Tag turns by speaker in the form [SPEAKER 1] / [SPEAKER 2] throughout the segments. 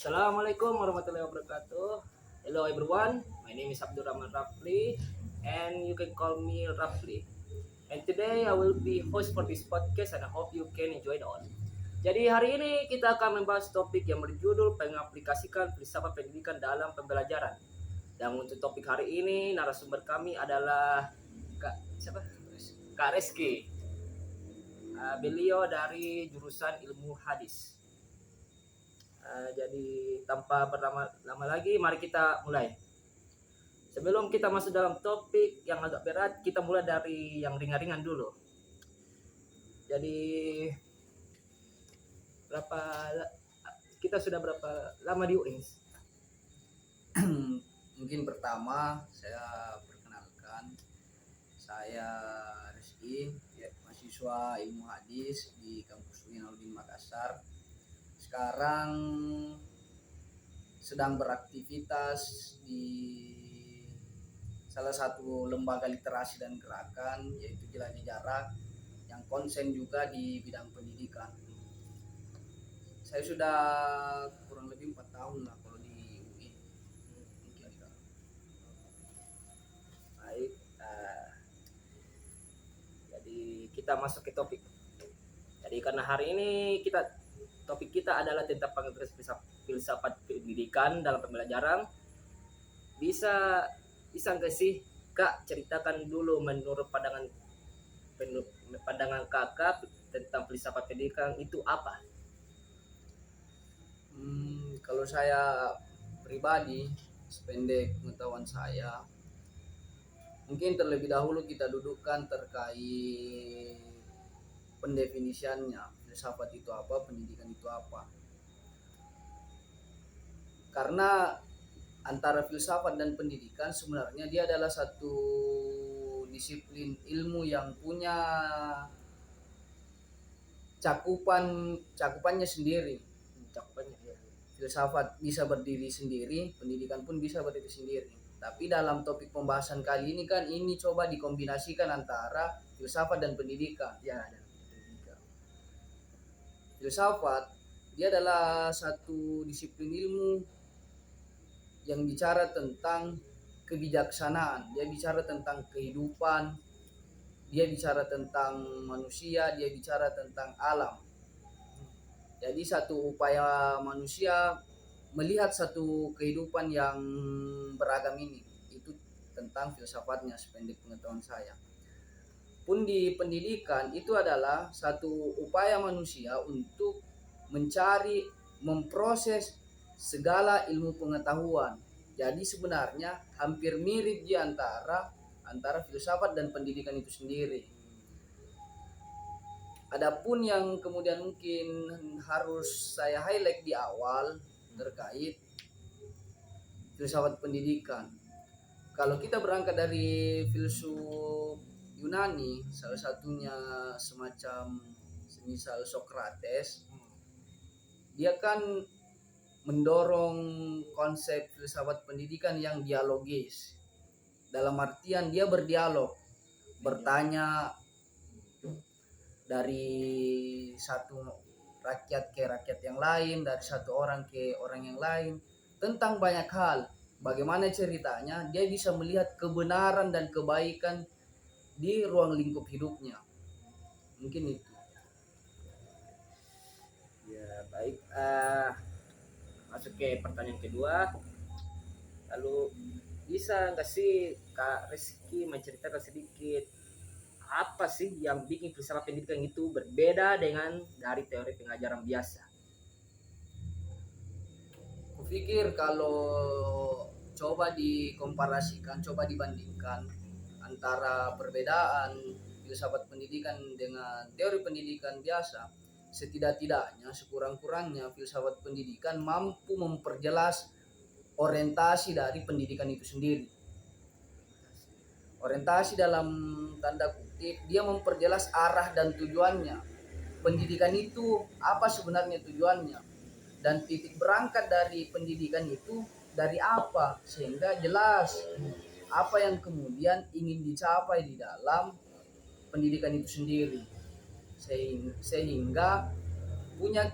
[SPEAKER 1] Assalamualaikum warahmatullahi wabarakatuh. Hello everyone, my name is Abdurrahman Rafli and you can call me Rafli. And today I will be host for this podcast and I hope you can enjoy it all. Jadi hari ini kita akan membahas topik yang berjudul pengaplikasikan filsafat pendidikan dalam pembelajaran. Dan untuk topik hari ini narasumber kami adalah Kak siapa? Kak Reski. Beliau dari jurusan ilmu hadis. Jadi tanpa berlama-lama lagi, mari kita mulai. Sebelum kita masuk dalam topik yang agak berat, kita mulai dari yang ringan-ringan dulu. Jadi kita sudah berapa lama di UINS?
[SPEAKER 2] Mungkin pertama saya perkenalkan, saya Rizky, mahasiswa ilmu hadis di kampus UIN Aludin Makassar. Sekarang sedang beraktivitas di salah satu lembaga literasi dan gerakan, yaitu Jelajah Jarak, yang konsen juga di bidang pendidikan. Saya sudah kurang lebih 4 tahun lah kalau di UIN.
[SPEAKER 1] Baik, jadi kita masuk ke topik. Jadi karena hari ini topik kita adalah tentang filsafat pendidikan dalam pembelajaran. Bisa nggak sih Kak ceritakan dulu menurut pandangan Kakak tentang filsafat pendidikan itu apa?
[SPEAKER 2] Kalau saya pribadi, sependek pengetahuan saya, mungkin terlebih dahulu kita dudukkan terkait pendefinisiannya. Filsafat itu apa, pendidikan itu apa. Karena antara filsafat dan pendidikan sebenarnya dia adalah satu disiplin ilmu yang punya cakupannya sendiri. Filsafat bisa berdiri sendiri, pendidikan pun bisa berdiri sendiri. Tapi dalam topik pembahasan kali ini kan ini coba dikombinasikan antara filsafat dan pendidikan. Filsafat dia adalah satu disiplin ilmu yang bicara tentang kebijaksanaan, dia bicara tentang kehidupan, dia bicara tentang manusia, dia bicara tentang alam. Jadi satu upaya manusia melihat satu kehidupan yang beragam ini, itu tentang filsafatnya sependek pengetahuan saya. Pun di pendidikan itu adalah satu upaya manusia untuk mencari, memproses segala ilmu pengetahuan. Jadi sebenarnya hampir mirip di antara filsafat dan pendidikan itu sendiri. Adapun yang kemudian mungkin harus saya highlight di awal terkait filsafat pendidikan. Kalau kita berangkat dari filsuf Yunani, salah satunya semacam semisal Socrates, dia kan mendorong konsep filsafat pendidikan yang dialogis. Dalam artian dia berdialog, bertanya dari satu rakyat ke rakyat yang lain, dari satu orang ke orang yang lain, tentang banyak hal. Bagaimana ceritanya dia bisa melihat kebenaran dan kebaikan di ruang lingkup hidupnya. Mungkin itu.
[SPEAKER 1] Ya baik, masuk ke pertanyaan kedua. Lalu bisa nggak sih Kak Rizky menceritakan sedikit apa sih yang bikin filsafat pendidikan itu berbeda dengan dari teori pengajaran biasa?
[SPEAKER 2] Kupikir kalau coba dikomparasikan, coba dibandingkan antara perbedaan filsafat pendidikan dengan teori pendidikan biasa, setidak-tidaknya sekurang-kurangnya filsafat pendidikan mampu memperjelas orientasi dari pendidikan itu sendiri. Orientasi dalam tanda kutip, dia memperjelas arah dan tujuannya. Pendidikan itu apa sebenarnya tujuannya, dan titik berangkat dari pendidikan itu dari apa, sehingga jelas apa yang kemudian ingin dicapai di dalam pendidikan itu sendiri, sehingga punya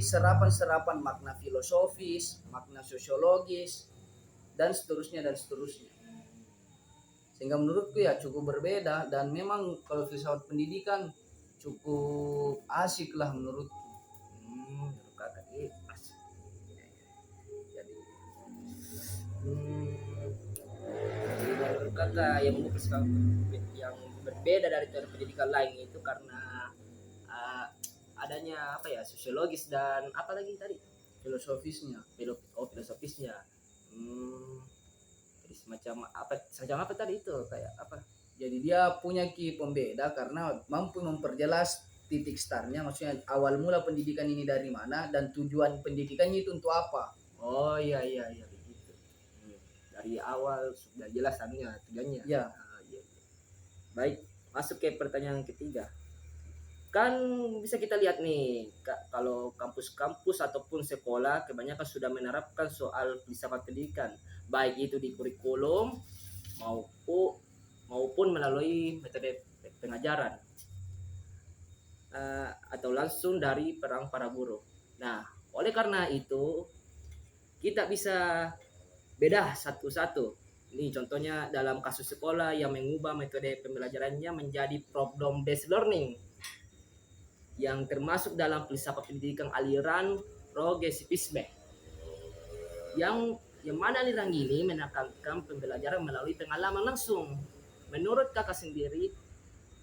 [SPEAKER 2] serapan-serapan makna filosofis, makna sosiologis, dan seterusnya. Sehingga menurutku ya cukup berbeda, dan memang kalau filsafat pendidikan cukup asik lah menurutku.
[SPEAKER 1] Menurut kakak ini asik. Jadi, hmm, jadi menurut kakak yang berbeda dari teori pendidikan lain itu karena uh, adanya apa ya sosiologis dan apa lagi tadi
[SPEAKER 2] Filosofisnya.
[SPEAKER 1] filosofisnya. Jadi semacam apa tadi itu kayak apa?
[SPEAKER 2] Jadi dia punya pembeda karena mampu memperjelas titik startnya, maksudnya awal mula pendidikan ini dari mana dan tujuan pendidikannya itu untuk apa.
[SPEAKER 1] Oh iya begitu. Dari awal sudah jelas tujuannya.
[SPEAKER 2] Ya,
[SPEAKER 1] Iya. Baik, masuk ke pertanyaan ketiga. Kan bisa kita lihat nih, kalau kampus-kampus ataupun sekolah kebanyakan sudah menerapkan soal filsafat pendidikan, baik itu di kurikulum maupun melalui metode pengajaran atau langsung dari peran para guru. Nah, oleh karena itu kita bisa bedah satu-satu. Ini contohnya dalam kasus sekolah yang mengubah metode pembelajarannya menjadi problem based learning yang termasuk dalam filsafat pendidikan aliran progresivisme yang mana aliran ini menekankan pembelajaran melalui pengalaman langsung. Menurut kakak sendiri,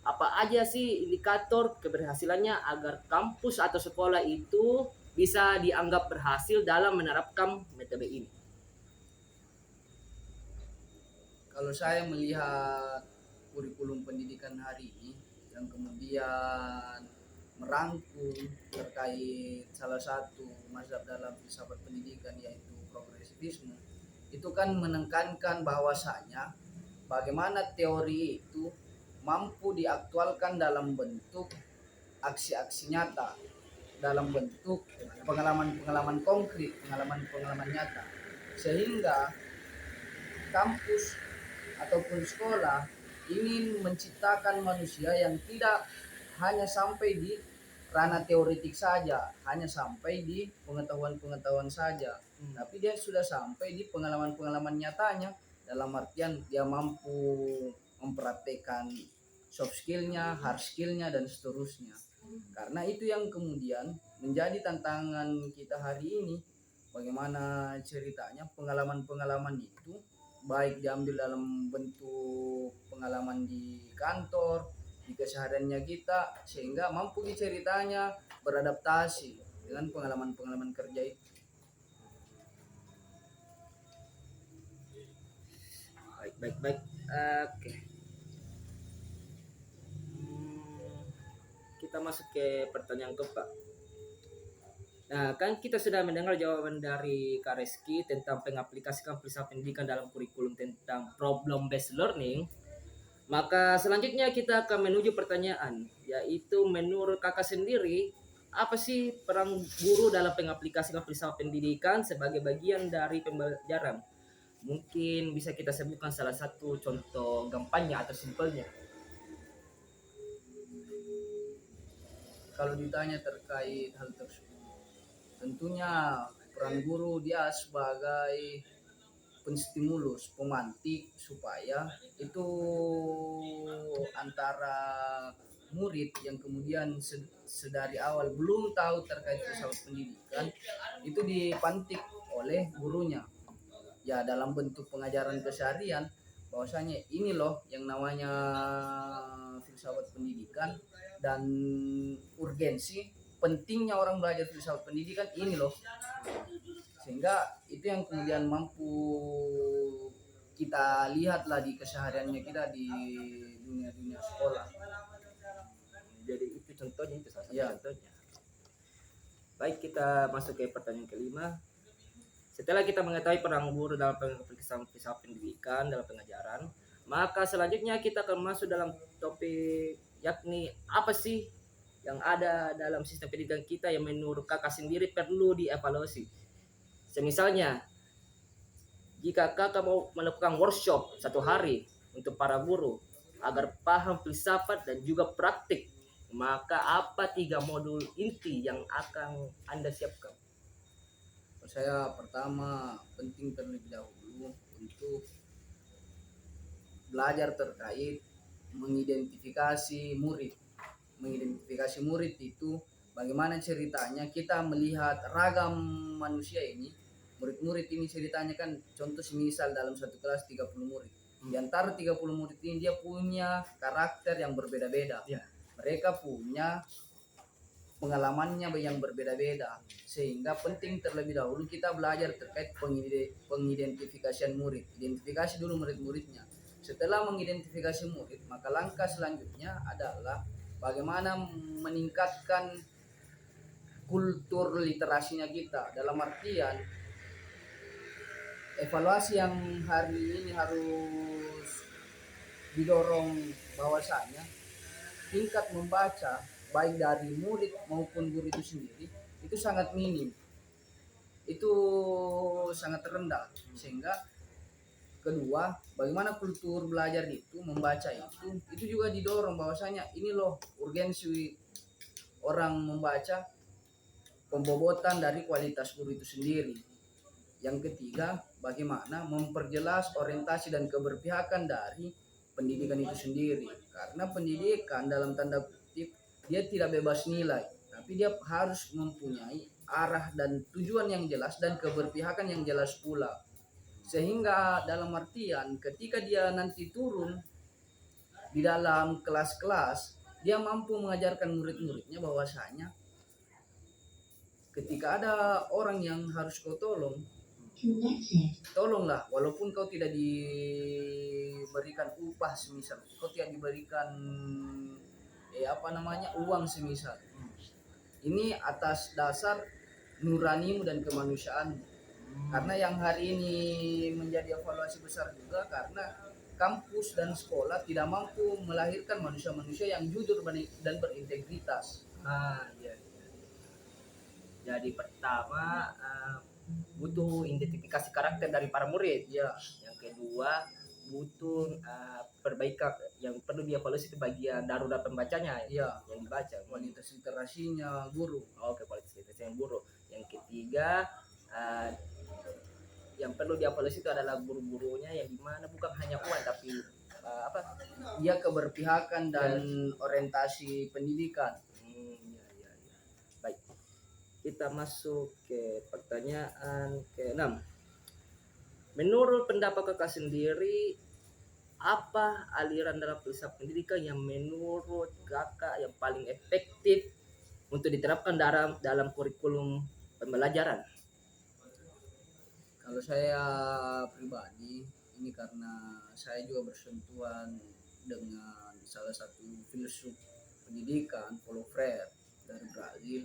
[SPEAKER 1] apa aja sih indikator keberhasilannya agar kampus atau sekolah itu bisa dianggap berhasil dalam menerapkan metode ini?
[SPEAKER 2] kalau saya melihat kurikulum pendidikan hari ini yang kemudian merangkum terkait salah satu mazhab dalam filsafat pendidikan yaitu progresivisme, itu kan menekankan bahwasanya bagaimana teori itu mampu diaktualkan dalam bentuk aksi-aksi nyata, dalam bentuk pengalaman-pengalaman konkret, pengalaman-pengalaman nyata, sehingga kampus ataupun sekolah ingin menciptakan manusia yang tidak hanya sampai di ranah teoretik saja, hanya sampai di pengetahuan-pengetahuan saja, tapi dia sudah sampai di pengalaman-pengalaman nyatanya, dalam artian dia mampu mempraktekkan soft skillnya, hard skillnya, dan seterusnya. Karena itu yang kemudian menjadi tantangan kita hari ini, bagaimana ceritanya pengalaman-pengalaman itu baik diambil dalam bentuk pengalaman di kantor, di kesehariannya kita, sehingga mampu ceritanya beradaptasi dengan pengalaman-pengalaman kerja itu.
[SPEAKER 1] Baik. Oke. Kita masuk ke pertanyaan keempat. Nah, kan kita sudah mendengar jawaban dari Kak Reski tentang pengaplikasikan filsafat pendidikan dalam kurikulum tentang problem based learning. Maka selanjutnya kita akan menuju pertanyaan, yaitu menurut kakak sendiri, apa sih peran guru dalam pengaplikasikan filsafat pendidikan sebagai bagian dari pembelajaran? Mungkin bisa kita sebutkan salah satu contoh gampangnya atau simpelnya.
[SPEAKER 2] Kalau ditanya terkait hal tersebut, tentunya peran guru dia sebagai penstimulus, pemantik supaya itu antara murid yang kemudian sedari awal belum tahu terkait filsafat pendidikan itu dipantik oleh gurunya, ya dalam bentuk pengajaran keseharian, bahwasanya ini loh yang namanya filsafat pendidikan dan urgensi pentingnya orang belajar filsafat pendidikan ini loh, sehingga itu yang kemudian mampu kita lihatlah di kesehariannya kita di dunia sekolah.
[SPEAKER 1] Jadi itu contohnya, itu salah satu
[SPEAKER 2] Ya.
[SPEAKER 1] contohnya. Baik, kita masuk ke pertanyaan kelima. Setelah kita mengetahui peran guru dalam pengaplikasian filsafat pendidikan dalam pengajaran, maka selanjutnya kita akan masuk dalam topik, yakni apa sih yang ada dalam sistem pendidikan kita yang menurut kakak sendiri perlu dievaluasi. Semisalnya, jika kakak mau melakukan workshop 1 hari untuk para guru agar paham filsafat dan juga praktik Maka apa 3 modul inti yang akan Anda siapkan?
[SPEAKER 2] Saya pertama penting terlebih dahulu untuk belajar terkait mengidentifikasi murid. Mengidentifikasi murid itu bagaimana ceritanya kita melihat ragam manusia ini. Murid-murid ini ceritanya kan contoh semisal dalam satu kelas 30 murid. Di antara 30 murid ini dia punya karakter yang berbeda-beda.
[SPEAKER 1] Ya.
[SPEAKER 2] Mereka punya pengalamannya yang berbeda-beda, sehingga penting terlebih dahulu kita belajar terkait pengidentifikasian murid. Identifikasi dulu murid-muridnya. Setelah mengidentifikasi murid, maka langkah selanjutnya adalah bagaimana meningkatkan kultur literasinya kita. Dalam artian evaluasi yang hari ini harus didorong bahwasanya tingkat membaca baik dari murid maupun guru itu sendiri itu sangat minim, itu sangat rendah. Sehingga kedua, bagaimana kultur belajar itu membaca itu juga didorong bahwasanya ini loh urgensi orang membaca, pembobotan dari kualitas guru itu sendiri. Yang ketiga, bagaimana memperjelas orientasi dan keberpihakan dari pendidikan itu sendiri. Karena pendidikan dalam tanda kutip dia tidak bebas nilai, tapi dia harus mempunyai arah dan tujuan yang jelas dan keberpihakan yang jelas pula. Sehingga dalam artian ketika dia nanti turun di dalam kelas-kelas, dia mampu mengajarkan murid-muridnya bahwasanya ketika ada orang yang harus kau tolonglah, walaupun kau tidak diberikan upah semisal, kau tidak diberikan uang semisal. Ini atas dasar nuranimu dan kemanusiaanmu. Karena yang hari ini menjadi evaluasi besar juga karena kampus dan sekolah tidak mampu melahirkan manusia-manusia yang jujur dan berintegritas.
[SPEAKER 1] Ya. Jadi pertama butuh identifikasi karakter dari para murid.
[SPEAKER 2] Ya.
[SPEAKER 1] Yang kedua butuh perbaikan yang perlu dievaluasi di bagian darurat pembacanya
[SPEAKER 2] ya,
[SPEAKER 1] yang dibaca,
[SPEAKER 2] kualitas literasinya guru.
[SPEAKER 1] Oke, kualitas literasinya guru. Yang ketiga yang perlu dievaluasi itu adalah guru-gurunya yang dimana bukan hanya uang tapi
[SPEAKER 2] dia keberpihakan dan orientasi pendidikan.
[SPEAKER 1] Ya. Baik, kita masuk ke pertanyaan ke-6. Menurut pendapat kakak sendiri, apa aliran dalam filsafat pendidikan yang menurut kakak yang paling efektif untuk diterapkan dalam kurikulum pembelajaran?
[SPEAKER 2] Kalau saya pribadi, ini karena saya juga bersentuhan dengan salah satu filsuf pendidikan, Paulo Freire dari Brazil.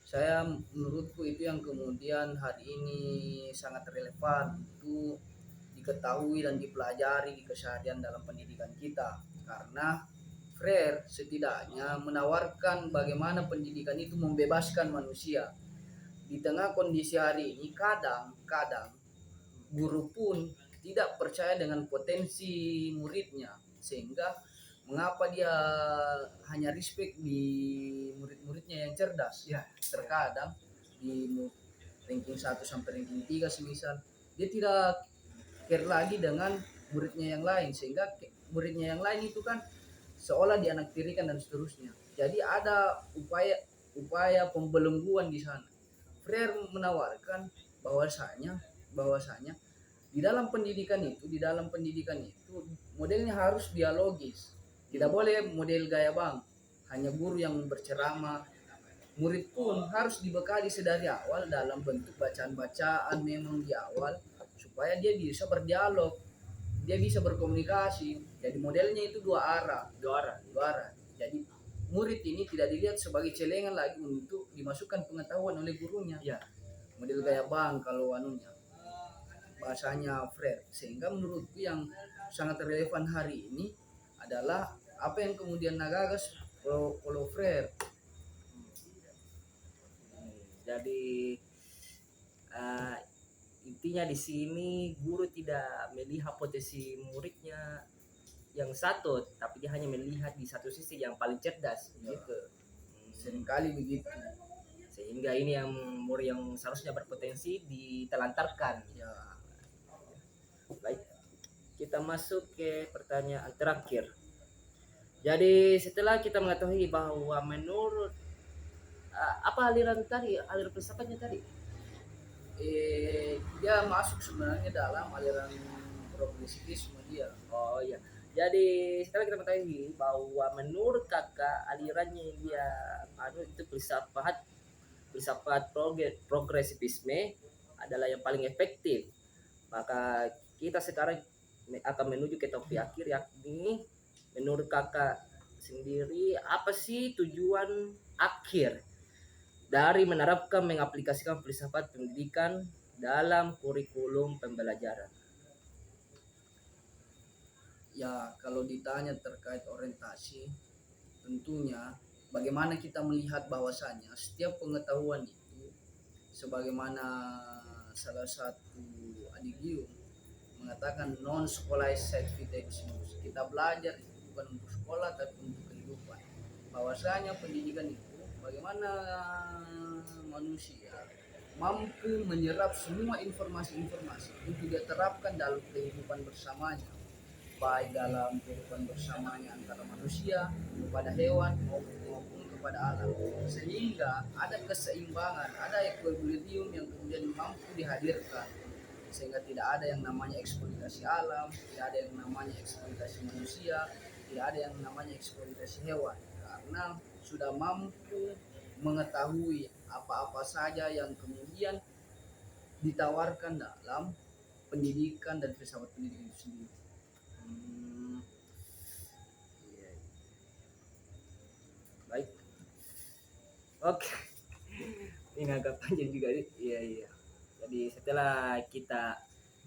[SPEAKER 2] Saya menurutku itu yang kemudian hari ini sangat relevan untuk diketahui dan dipelajari di keseharian dalam pendidikan kita. Karena Freire setidaknya menawarkan bagaimana pendidikan itu membebaskan manusia. Di tengah kondisi hari ini kadang-kadang guru pun tidak percaya dengan potensi muridnya, sehingga mengapa dia hanya respect di murid-muridnya yang cerdas.
[SPEAKER 1] Ya.
[SPEAKER 2] Terkadang di ranking 1 sampai ranking 3 semisal dia tidak care lagi dengan muridnya yang lain, sehingga muridnya yang lain itu kan seolah dianaktirikan dan seterusnya. Jadi ada upaya pembelengguan di sana. Freire menawarkan bahwasanya di dalam pendidikan itu modelnya harus dialogis. Tidak boleh model gaya bang, hanya guru yang berceramah. Murid pun harus dibekali sedari awal dalam bentuk bacaan-bacaan memang di awal supaya dia bisa berdialog, dia bisa berkomunikasi. Jadi modelnya itu dua arah. Jadi murid ini tidak dilihat sebagai celengan lagi untuk dimasukkan pengetahuan oleh gurunya.
[SPEAKER 1] Ya.
[SPEAKER 2] Model gaya bang kalau bahasanya Freire. Sehingga menurutku yang sangat relevan hari ini adalah apa yang kemudian nagagas Paulo Freire.
[SPEAKER 1] Jadi intinya di sini guru tidak melihat potensi muridnya yang satu, tapi dia hanya melihat di satu sisi yang paling cerdas
[SPEAKER 2] Ya.
[SPEAKER 1] gitu.
[SPEAKER 2] Seringkali begitu.
[SPEAKER 1] Sehingga ini yang murid yang seharusnya berpotensi ditelantarkan.
[SPEAKER 2] Ya,
[SPEAKER 1] Baik, kita masuk ke pertanyaan terakhir. Jadi setelah kita mengetahui bahwa menurut apa aliran tadi, aliran filsafatnya tadi?
[SPEAKER 2] dia masuk sebenarnya dalam aliran progresivisme dia.
[SPEAKER 1] Oh iya. Jadi setelah kita mengetahui bahwa menurut kakak alirannya dia itu filsafat progresivisme adalah yang paling efektif. Maka kita sekarang akan menuju ke topik akhir, yakni menurut kakak sendiri apa sih tujuan akhir dari menerapkan mengaplikasikan filsafat pendidikan dalam kurikulum pembelajaran?
[SPEAKER 2] Ya, kalau ditanya terkait orientasi, tentunya bagaimana kita melihat bahwasanya setiap pengetahuan itu, sebagaimana salah satu adigium mengatakan non scholae vitae, kita belajar itu bukan untuk sekolah tapi untuk kehidupan. Bahwasanya pendidikan itu bagaimana manusia mampu menyerap semua informasi-informasi untuk dia terapkan dalam kehidupan bersamanya, baik dalam kehidupan bersamanya antara manusia kepada hewan maupun kepada alam, sehingga ada keseimbangan, ada equilibrium yang kemudian mampu dihadirkan, sehingga tidak ada yang namanya eksploitasi alam, tidak ada yang namanya eksploitasi manusia, tidak ada yang namanya eksploitasi hewan, karena sudah mampu mengetahui apa-apa saja yang kemudian ditawarkan dalam pendidikan dan filsafat pendidikan itu sendiri.
[SPEAKER 1] Iya. Baik. Oke. Ini agak panjang juga nih. Iya. Jadi setelah kita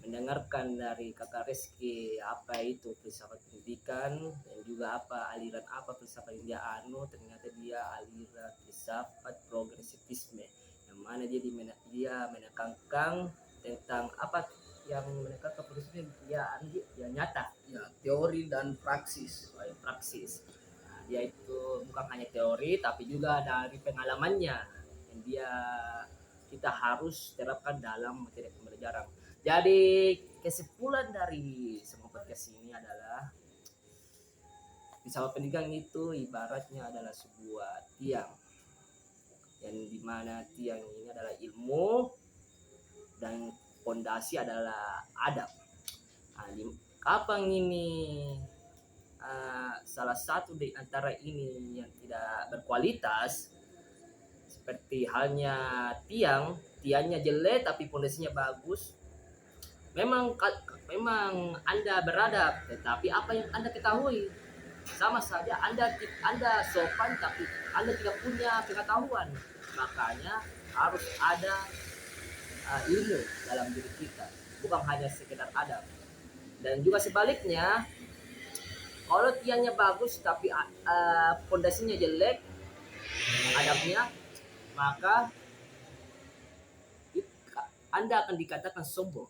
[SPEAKER 1] mendengarkan dari kakak Reski apa itu filsafat pendidikan dan juga apa aliran apa filsafat yang dia ternyata dia aliran filsafat progresivisme, yang mana dia menekankan tentang apa yang menekankan progresivisme dia nyata,
[SPEAKER 2] Ya, teori dan praksis.
[SPEAKER 1] praksis. Nah, dia itu bukan hanya teori tapi juga dari pengalamannya yang kita harus terapkan dalam materi pembelajaran. Jadi kesimpulan dari semua podcast ini adalah filsafat pendidikan itu ibaratnya adalah sebuah tiang, yang dimana tiang ini adalah ilmu dan fondasi adalah adab. Kapan ini salah satu di antara ini yang tidak berkualitas, seperti halnya tiangnya jelek tapi fondasinya bagus, memang Anda beradab, tetapi apa yang Anda ketahui sama saja Anda sopan tapi Anda tidak punya pengetahuan. Makanya harus ada ilmu dalam diri kita, bukan hanya sekedar adab. Dan juga sebaliknya, kalau tiangnya bagus tapi fondasinya jelek adabnya, maka Anda akan dikatakan sombong.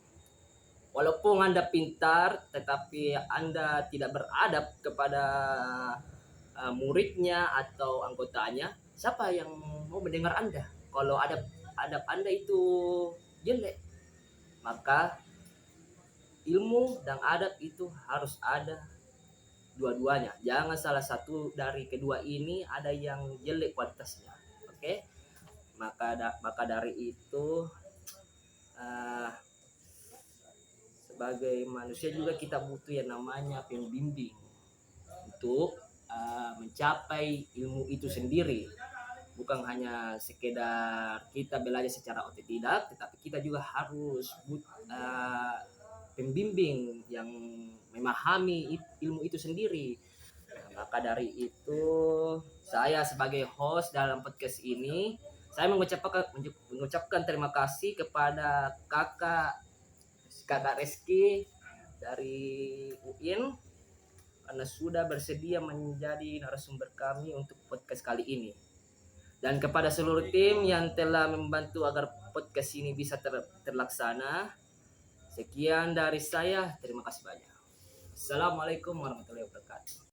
[SPEAKER 1] Walaupun Anda pintar, tetapi Anda tidak beradab kepada muridnya atau anggotanya, siapa yang mau mendengar Anda? Kalau adab Anda itu jelek, maka ilmu dan adab itu harus ada dua-duanya. Jangan salah satu dari kedua ini ada yang jelek kualitasnya. Oke? Maka dari itu sebagai manusia juga kita butuh yang namanya pembimbing untuk mencapai ilmu itu sendiri. Bukan hanya sekedar kita belajar secara otodidak, tetapi kita juga harus pembimbing yang memahami ilmu itu sendiri. Maka dari itu saya sebagai host dalam podcast ini, saya mengucapkan terima kasih kepada kakak Reski dari UIN karena sudah bersedia menjadi narasumber kami untuk podcast kali ini. Dan kepada seluruh tim yang telah membantu agar podcast ini bisa terlaksana. Sekian dari saya, terima kasih banyak. Assalamualaikum warahmatullahi wabarakatuh.